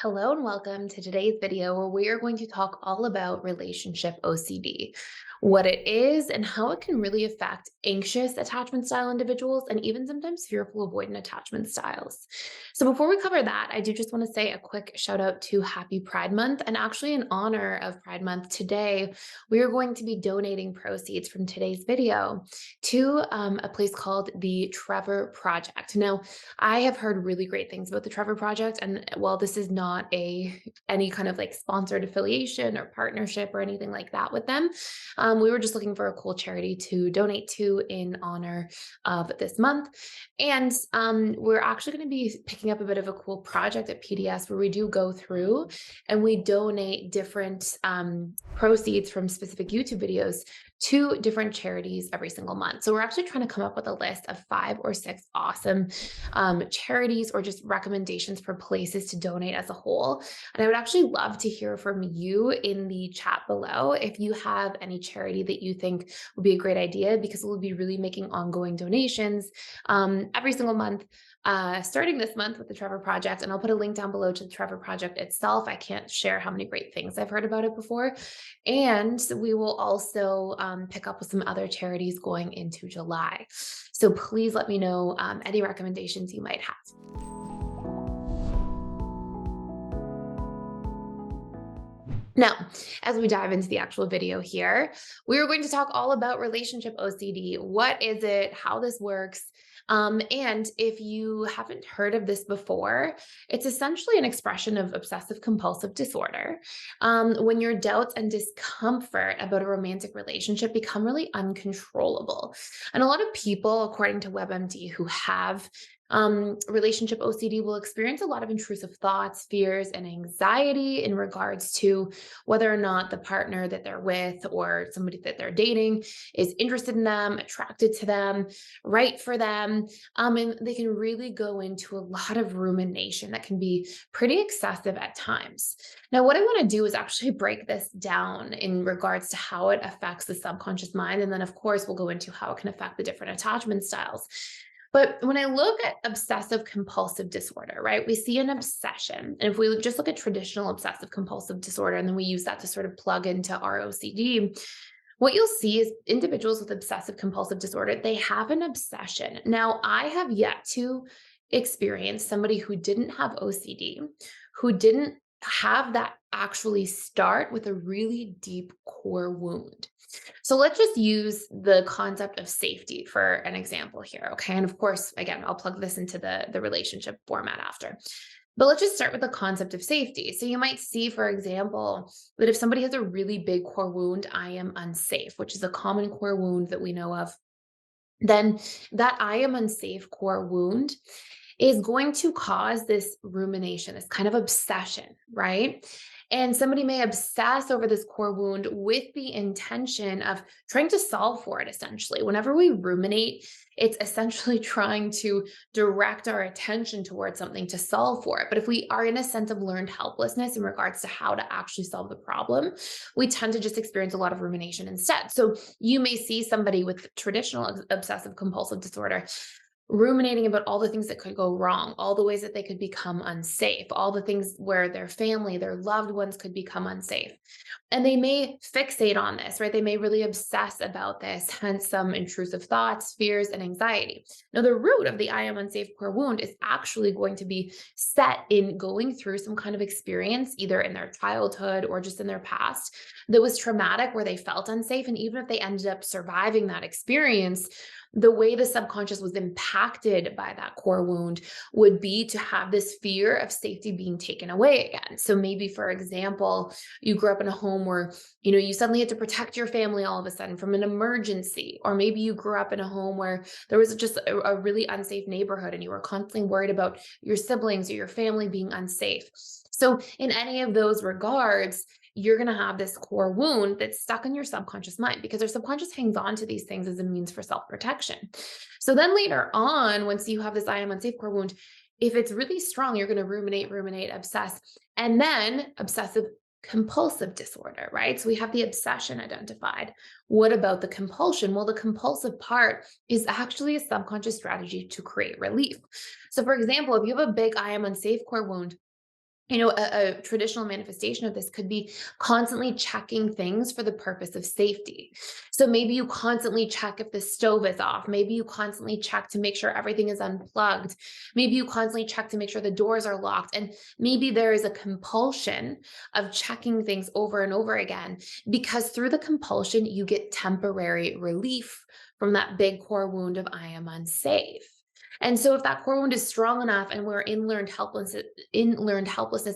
Hello and welcome to today's video where we are going to talk all about relationship OCD, what it is and how it can really affect anxious attachment style individuals and even sometimes fearful avoidant attachment styles. So before we cover that, I do just want to say a quick shout out to Happy Pride Month, and actually in honor of Pride Month today, we are going to be donating proceeds from today's video to a place called the Trevor Project. Now, I have heard really great things about the Trevor Project, and while this is not any kind of like sponsored affiliation or partnership or anything like that with them, we were just looking for a cool charity to donate to in honor of this month. And we're actually going to be picking up a bit of a cool project at PDS where we do go through and we donate different proceeds from specific YouTube videos to different charities every single month. So we're actually trying to come up with a list of 5 or 6 awesome charities or just recommendations for places to donate as a whole. And I would actually love to hear from you in the chat below if you have any charity that you think would be a great idea, because we'll be really making ongoing donations every single month. Starting this month with the Trevor Project, and I'll put a link down below to the Trevor Project itself. I can't share how many great things I've heard about it before. And we will also pick up with some other charities going into July. So please let me know any recommendations you might have. Now, as we dive into the actual video here, we are going to talk all about relationship OCD. What is it? How this works? And if you haven't heard of this before, it's essentially an expression of obsessive compulsive disorder. When your doubts and discomfort about a romantic relationship become really uncontrollable. And a lot of people, according to WebMD, who have relationship OCD will experience a lot of intrusive thoughts, fears, and anxiety in regards to whether or not the partner that they're with or somebody that they're dating is interested in them, attracted to them, right for them. And they can really go into a lot of rumination that can be pretty excessive at times. Now, what I want to do is actually break this down in regards to how it affects the subconscious mind. And then, of course, we'll go into how it can affect the different attachment styles. But when I look at obsessive compulsive disorder, right, we see an obsession. And if we just look at traditional obsessive compulsive disorder, and then we use that to sort of plug into our OCD, what you'll see is individuals with obsessive compulsive disorder, they have an obsession. Now, I have yet to experience somebody who didn't have OCD, who didn't have that actually start with a really deep core wound. So let's just use the concept of safety for an example here, okay? And of course, again, I'll plug this into the relationship format after. But let's just start with the concept of safety. So you might see, for example, that if somebody has a really big core wound, I am unsafe, which is a common core wound that we know of, then that I am unsafe core wound is going to cause this rumination, this kind of obsession, right? And somebody may obsess over this core wound with the intention of trying to solve for it, essentially. Whenever we ruminate, it's essentially trying to direct our attention towards something to solve for it. But if we are in a sense of learned helplessness in regards to how to actually solve the problem, we tend to just experience a lot of rumination instead. So you may see somebody with traditional obsessive compulsive disorder ruminating about all the things that could go wrong, all the ways that they could become unsafe, all the things where their family, their loved ones could become unsafe. And they may fixate on this, right? They may really obsess about this, hence some intrusive thoughts, fears, and anxiety. Now, the root of the I am unsafe core wound is actually going to be set in going through some kind of experience, either in their childhood or just in their past, that was traumatic, where they felt unsafe. And even if they ended up surviving that experience, the way the subconscious was impacted by that core wound would be to have this fear of safety being taken away again. So maybe, for example, you grew up in a home where, you suddenly had to protect your family all of a sudden from an emergency. Or maybe you grew up in a home where there was just a really unsafe neighborhood and you were constantly worried about your siblings or your family being unsafe. So in any of those regards, you're going to have this core wound that's stuck in your subconscious mind, because our subconscious hangs on to these things as a means for self-protection. So then later on, once you have this I am unsafe core wound, if it's really strong, you're going to ruminate, obsess, and then obsessive compulsive disorder, right? So we have the obsession identified. What about the compulsion? Well, the compulsive part is actually a subconscious strategy to create relief. So for example, if you have a big I am unsafe core wound, A traditional manifestation of this could be constantly checking things for the purpose of safety. So maybe you constantly check if the stove is off. Maybe you constantly check to make sure everything is unplugged. Maybe you constantly check to make sure the doors are locked. And maybe there is a compulsion of checking things over and over again, because through the compulsion, you get temporary relief from that big core wound of I am unsafe. And so if that core wound is strong enough and we're in learned helplessness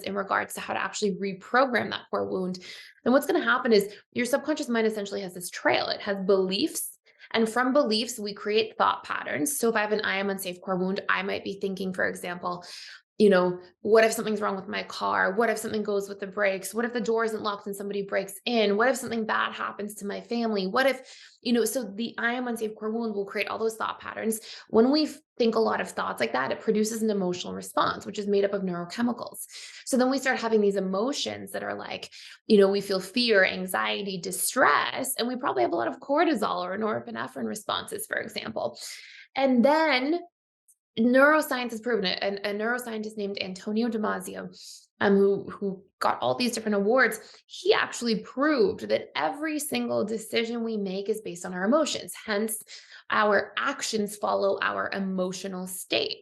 in regards to how to actually reprogram that core wound, then what's going to happen is your subconscious mind essentially has this trail. It has beliefs. And from beliefs, we create thought patterns. So if I have an I am unsafe core wound, I might be thinking, for example, what if something's wrong with my car? What if something goes with the brakes? What if the door isn't locked and somebody breaks in? What if something bad happens to my family? What if, so the I am unsafe core wound will create all those thought patterns. When we think a lot of thoughts like that, it produces an emotional response, which is made up of neurochemicals. So then we start having these emotions that are like, we feel fear, anxiety, distress, and we probably have a lot of cortisol or norepinephrine responses, for example. And then neuroscience has proven it. And a neuroscientist named Antonio Damasio, who got all these different awards, he actually proved that every single decision we make is based on our emotions. Hence, our actions follow our emotional state.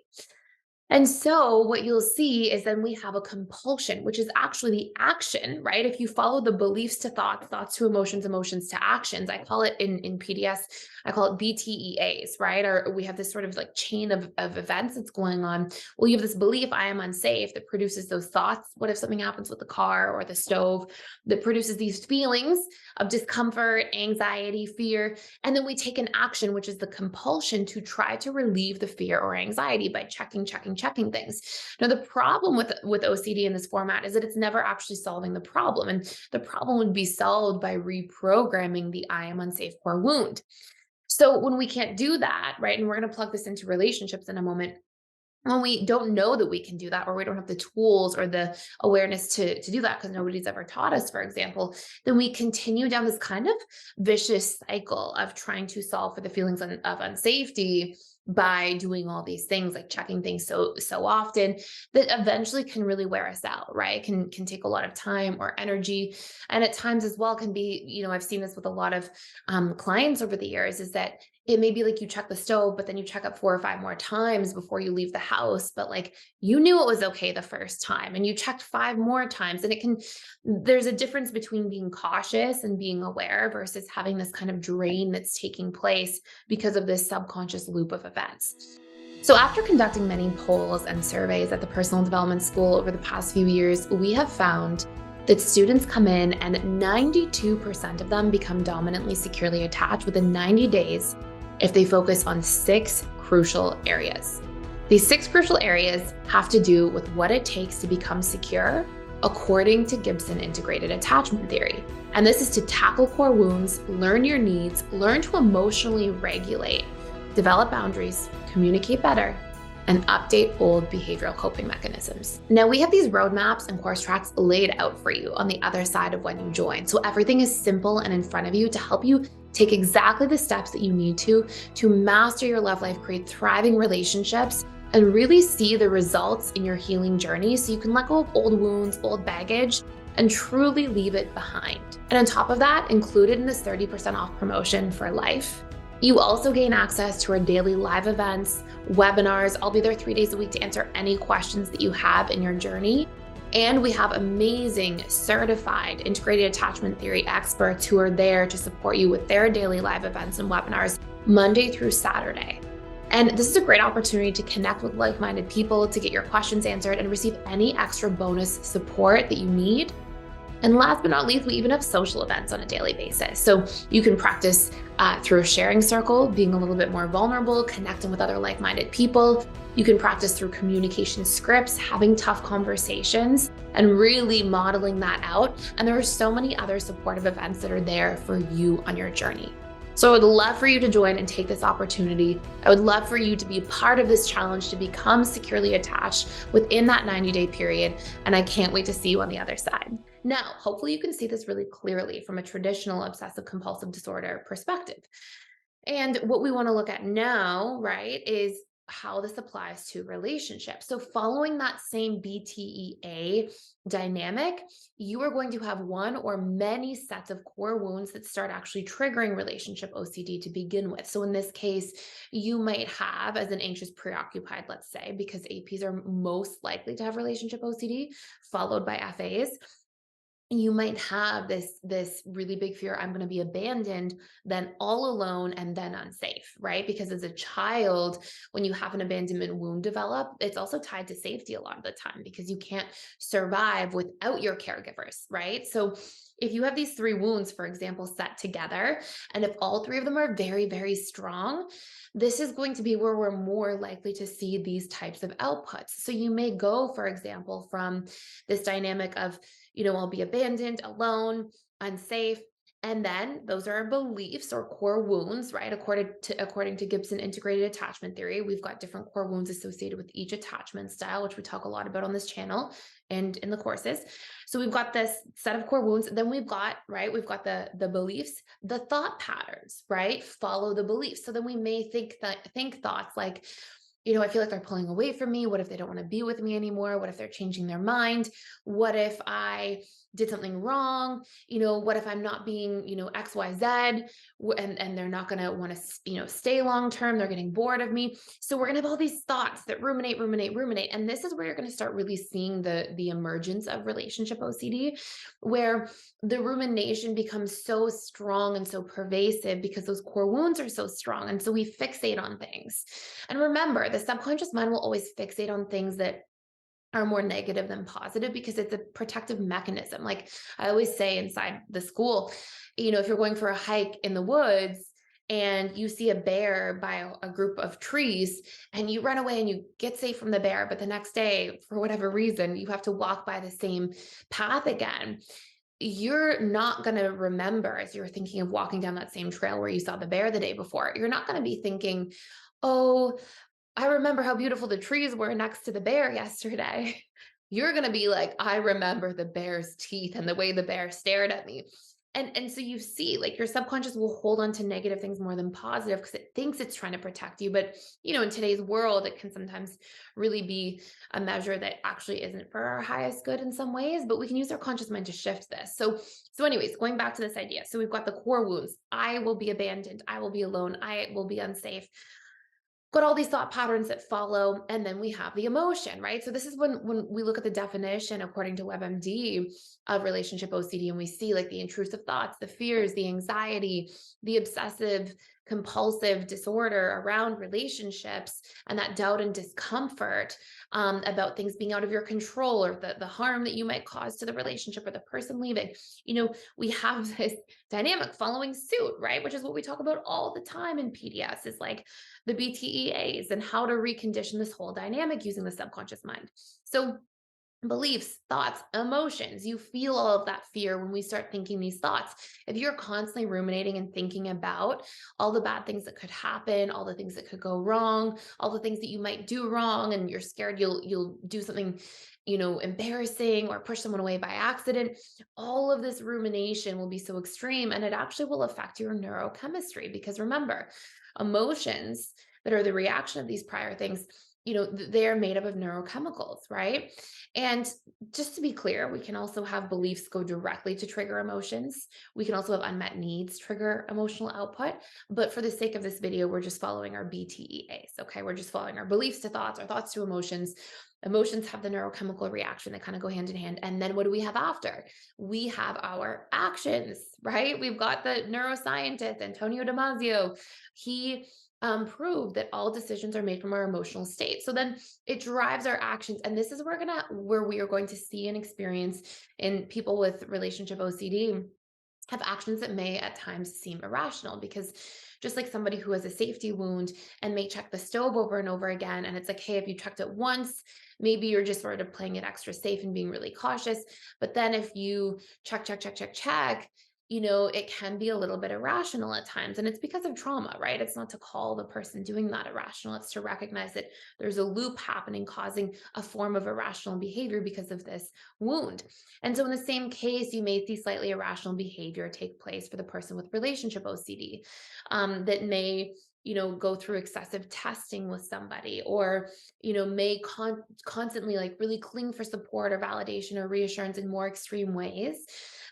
And so what you'll see is then we have a compulsion, which is actually the action, right? If you follow the beliefs to thoughts, thoughts to emotions, emotions to actions, I call it in PDS, I call it BTEAs, right? Or we have this sort of like chain of events that's going on. Well, you have this belief, I am unsafe, that produces those thoughts. What if something happens with the car or the stove? That produces these feelings of discomfort, anxiety, fear. And then we take an action, which is the compulsion to try to relieve the fear or anxiety by checking things. Now, the problem with OCD in this format is that it's never actually solving the problem. And the problem would be solved by reprogramming the I am unsafe core wound. So when we can't do that, right, and we're going to plug this into relationships in a moment, when we don't know that we can do that, or we don't have the tools or the awareness to do that because nobody's ever taught us, for example, then we continue down this kind of vicious cycle of trying to solve for the feelings of unsafety by doing all these things like checking things so often that eventually can really wear us out, right? Can take a lot of time or energy, and at times as well can be, I've seen this with a lot of clients over the years, is that it may be like you check the stove, but then you check up 4 or 5 more times before you leave the house. But like you knew it was okay the first time and you checked 5 more times. And there's a difference between being cautious and being aware versus having this kind of drain that's taking place because of this subconscious loop of events. So, after conducting many polls and surveys at the personal development school over the past few years, we have found that students come in and 92% of them become dominantly securely attached within 90 days if they focus on 6 crucial areas. These 6 crucial areas have to do with what it takes to become secure according to Gibson integrated attachment theory. And this is to tackle core wounds, learn your needs, learn to emotionally regulate, develop boundaries, communicate better, and update old behavioral coping mechanisms. Now, we have these roadmaps and course tracks laid out for you on the other side of when you join. So everything is simple and in front of you to help you take exactly the steps that you need to master your love life, create thriving relationships, and really see the results in your healing journey so you can let go of old wounds, old baggage, and truly leave it behind. And on top of that, included in this 30% off promotion for life, you also gain access to our daily live events, webinars. I'll be there 3 days a week to answer any questions that you have in your journey. And we have amazing certified integrated attachment theory experts who are there to support you with their daily live events and webinars Monday through Saturday. And this is a great opportunity to connect with like-minded people, to get your questions answered, and receive any extra bonus support that you need. And last but not least, we even have social events on a daily basis. So you can practice through a sharing circle, being a little bit more vulnerable, connecting with other like-minded people. You can practice through communication scripts, having tough conversations, and really modeling that out. And there are so many other supportive events that are there for you on your journey. So I would love for you to join and take this opportunity. I would love for you to be part of this challenge to become securely attached within that 90-day period. And I can't wait to see you on the other side. Now, hopefully you can see this really clearly from a traditional obsessive compulsive disorder perspective. And what we want to look at now, right, is how this applies to relationships. So, following that same BTEA dynamic, you are going to have one or many sets of core wounds that start actually triggering relationship OCD to begin with. So, in this case, you might have, as an anxious preoccupied, let's say, because APs are most likely to have relationship OCD, followed by FAs, you might have this really big fear, I'm going to be abandoned, then all alone, and then unsafe, right? Because as a child, when you have an abandonment wound develop, it's also tied to safety a lot of the time because you can't survive without your caregivers, right? So if you have these three wounds, for example, set together, and if all three of them are very, very strong, this is going to be where we're more likely to see these types of outputs. So you may go, for example, from this dynamic of, I'll be abandoned, alone, unsafe. And then those are our beliefs or core wounds, right? According to Gibson integrated attachment theory, we've got different core wounds associated with each attachment style, which we talk a lot about on this channel and in the courses. So we've got this set of core wounds. Then we've got the beliefs, the thought patterns, right? Follow the beliefs. So then we may think thoughts like, I feel like they're pulling away from me. What if they don't want to be with me anymore? What if they're changing their mind? What if I did something wrong? What if I'm not being, XYZ, and they're not going to want to, stay long term. They're getting bored of me. So we're going to have all these thoughts that ruminate. And this is where you're going to start really seeing the emergence of relationship OCD, where the rumination becomes so strong and so pervasive because those core wounds are so strong. And so we fixate on things. And remember, the subconscious mind will always fixate on things that are more negative than positive because it's a protective mechanism. Like I always say inside the school, if you're going for a hike in the woods and you see a bear by a group of trees and you run away and you get safe from the bear, but the next day, for whatever reason, you have to walk by the same path again, you're not going to remember, as you're thinking of walking down that same trail where you saw the bear the day before, you're not going to be thinking, oh, I remember how beautiful the trees were next to the bear yesterday. You're going to be like, I remember the bear's teeth and the way the bear stared at me. And so you see, like, your subconscious will hold on to negative things more than positive because it thinks it's trying to protect you. But, in today's world, it can sometimes really be a measure that actually isn't for our highest good in some ways, but we can use our conscious mind to shift this. So anyways, going back to this idea. So we've got the core wounds. I will be abandoned. I will be alone. I will be unsafe. Got all these thought patterns that follow, and then we have the emotion, right? So this is when we look at the definition according to WebMD of relationship OCD, and we see like the intrusive thoughts, the fears, the anxiety, the obsessive compulsive disorder around relationships, and that doubt and discomfort about things being out of your control, or the harm that you might cause to the relationship or the person leaving. We have this dynamic following suit, right? Which is what we talk about all the time in PDS, is like the BTEAs and how to recondition this whole dynamic using the subconscious mind. So beliefs, thoughts, emotions, you feel all of that fear when we start thinking these thoughts. If you're constantly ruminating and thinking about all the bad things that could happen, all the things that could go wrong, all the things that you might do wrong, and you're scared you'll do something, embarrassing or push someone away by accident, all of this rumination will be so extreme, and it actually will affect your neurochemistry. Because remember, emotions that are the reaction of these prior things, they are made up of neurochemicals, right? And just to be clear, we can also have beliefs go directly to trigger emotions. We can also have unmet needs trigger emotional output. But for the sake of this video, we're just following our BTEAs, okay? We're just following our beliefs to thoughts, our thoughts to emotions. Emotions have the neurochemical reaction that kind of go hand in hand. And then what do we have after? We have our actions, right? We've got the neuroscientist, Antonio Damasio. He proved that all decisions are made from our emotional state. So then it drives our actions. And this is where we are going to see and experience in people with relationship OCD have actions that may at times seem irrational, because just like somebody who has a safety wound and may check the stove over and over again, and it's like, hey, if you checked it once, maybe you're just sort of playing it extra safe and being really cautious. But then if you check, it can be a little bit irrational at times. And it's because of trauma, right? It's not to call the person doing that irrational. It's to recognize that there's a loop happening causing a form of irrational behavior because of this wound. And so in the same case, you may see slightly irrational behavior take place for the person with relationship OCD that may go through excessive testing with somebody, or, may constantly like really cling for support or validation or reassurance in more extreme ways.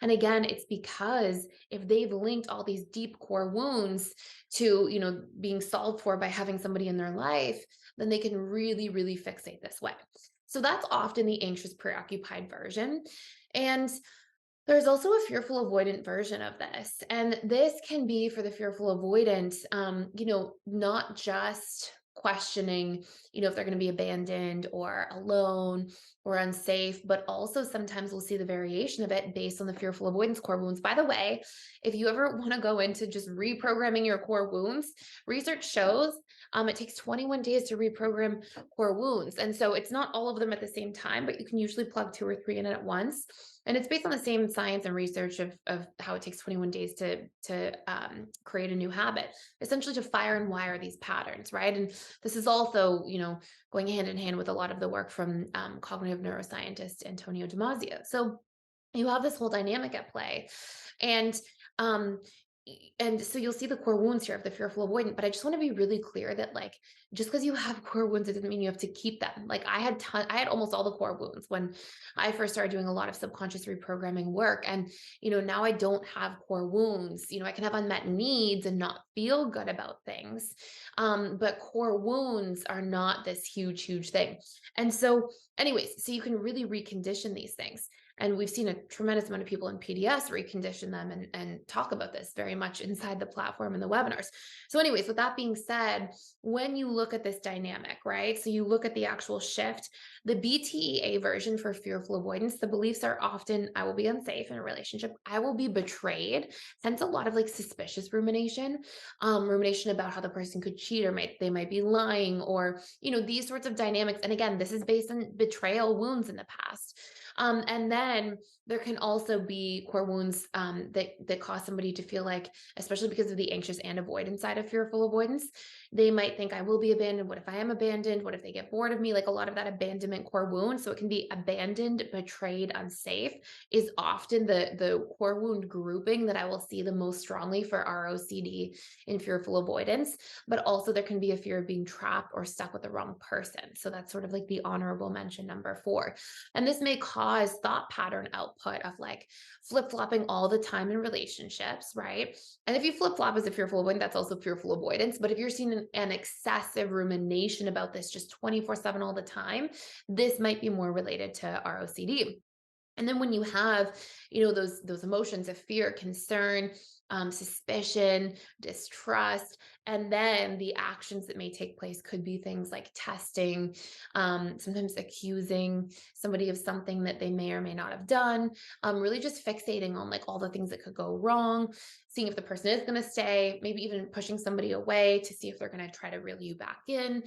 And again, it's because if they've linked all these deep core wounds to, being solved for by having somebody in their life, then they can really, really fixate this way. So that's often the anxious preoccupied version. And there's also a fearful avoidant version of this. And this can be for the fearful avoidant, not just questioning, if they're going to be abandoned or alone or unsafe, but also sometimes we'll see the variation of it based on the fearful avoidance core wounds. By the way, if you ever want to go into just reprogramming your core wounds, research shows it takes 21 days to reprogram core wounds. And so it's not all of them at the same time, but you can usually plug 2 or 3 in at once. And it's based on the same science and research of how it takes 21 days to create a new habit, essentially to fire and wire these patterns, right? And this is also, going hand in hand with a lot of the work from cognitive neuroscientist Antonio Damasio. So you have this whole dynamic at play. And um, and so you'll see the core wounds here of the fearful avoidant, but I just want to be really clear that like just because you have core wounds, it doesn't mean you have to keep them. Like I had almost all the core wounds when I first started doing a lot of subconscious reprogramming work. And now I don't have core wounds. I can have unmet needs and not feel good about things. But core wounds are not this huge, huge thing. And so, anyways, so you can really recondition these things. And we've seen a tremendous amount of people in PDS recondition them and talk about this very much inside the platform and the webinars. So anyways, with that being said, when you look at this dynamic, right? So you look at the actual shift, the BTEA version for fearful avoidance, the beliefs are often, I will be unsafe in a relationship. I will be betrayed. Hence a lot of like suspicious rumination, rumination about how the person could cheat or they might be lying, or, these sorts of dynamics. And again, this is based on betrayal wounds in the past. And then there can also be core wounds that cause somebody to feel like, especially because of the anxious and avoidant side of fearful avoidance, they might think I will be abandoned. What if I am abandoned? What if they get bored of me? Like a lot of that abandonment core wound. So it can be abandoned, betrayed, unsafe is often the core wound grouping that I will see the most strongly for ROCD in fearful avoidance. But also there can be a fear of being trapped or stuck with the wrong person. So that's sort of like the honorable mention number 4. And this may cause thought pattern output of like flip-flopping all the time in relationships, right? And if you flip-flop as a fearful avoidant, that's also fearful avoidance. But if you're seeing an excessive rumination about this just 24/7 all the time, this might be more related to ROCD. And then when you have, those emotions of fear, concern, suspicion, distrust, and then the actions that may take place could be things like testing, sometimes accusing somebody of something that they may or may not have done, really just fixating on like all the things that could go wrong, seeing if the person is going to stay, maybe even pushing somebody away to see if they're going to try to reel you back in.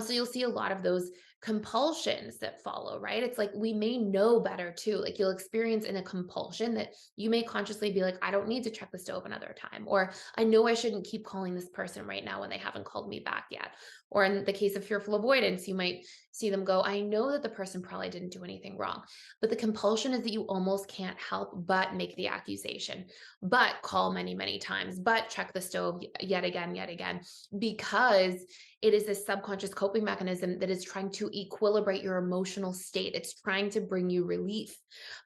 So you'll see a lot of those compulsions that follow, right? It's like we may know better too. Like you'll experience in a compulsion that you may consciously be like, I don't need to check the stove another time, or I know I shouldn't keep calling this person right now when they haven't called me back yet. Or in the case of fearful avoidance, you might see them go, I know that the person probably didn't do anything wrong. But the compulsion is that you almost can't help but make the accusation, but call many, many times, but check the stove yet again, because it is this subconscious coping mechanism that is trying to equilibrate your emotional state. It's trying to bring you relief.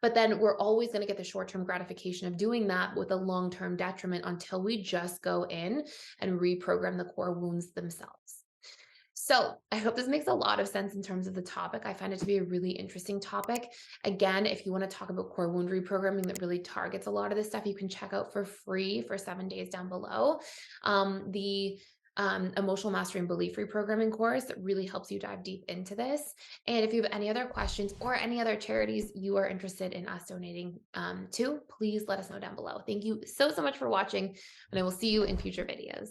But then we're always going to get the short-term gratification of doing that with a long-term detriment until we just go in and reprogram the core wounds themselves. So I hope this makes a lot of sense in terms of the topic. I find it to be a really interesting topic. Again, if you want to talk about core wound reprogramming that really targets a lot of this stuff, you can check out for free for 7 days down below the Emotional Mastery and Belief Reprogramming course that really helps you dive deep into this. And if you have any other questions or any other charities you are interested in us donating to, please let us know down below. Thank you so much for watching, and I will see you in future videos.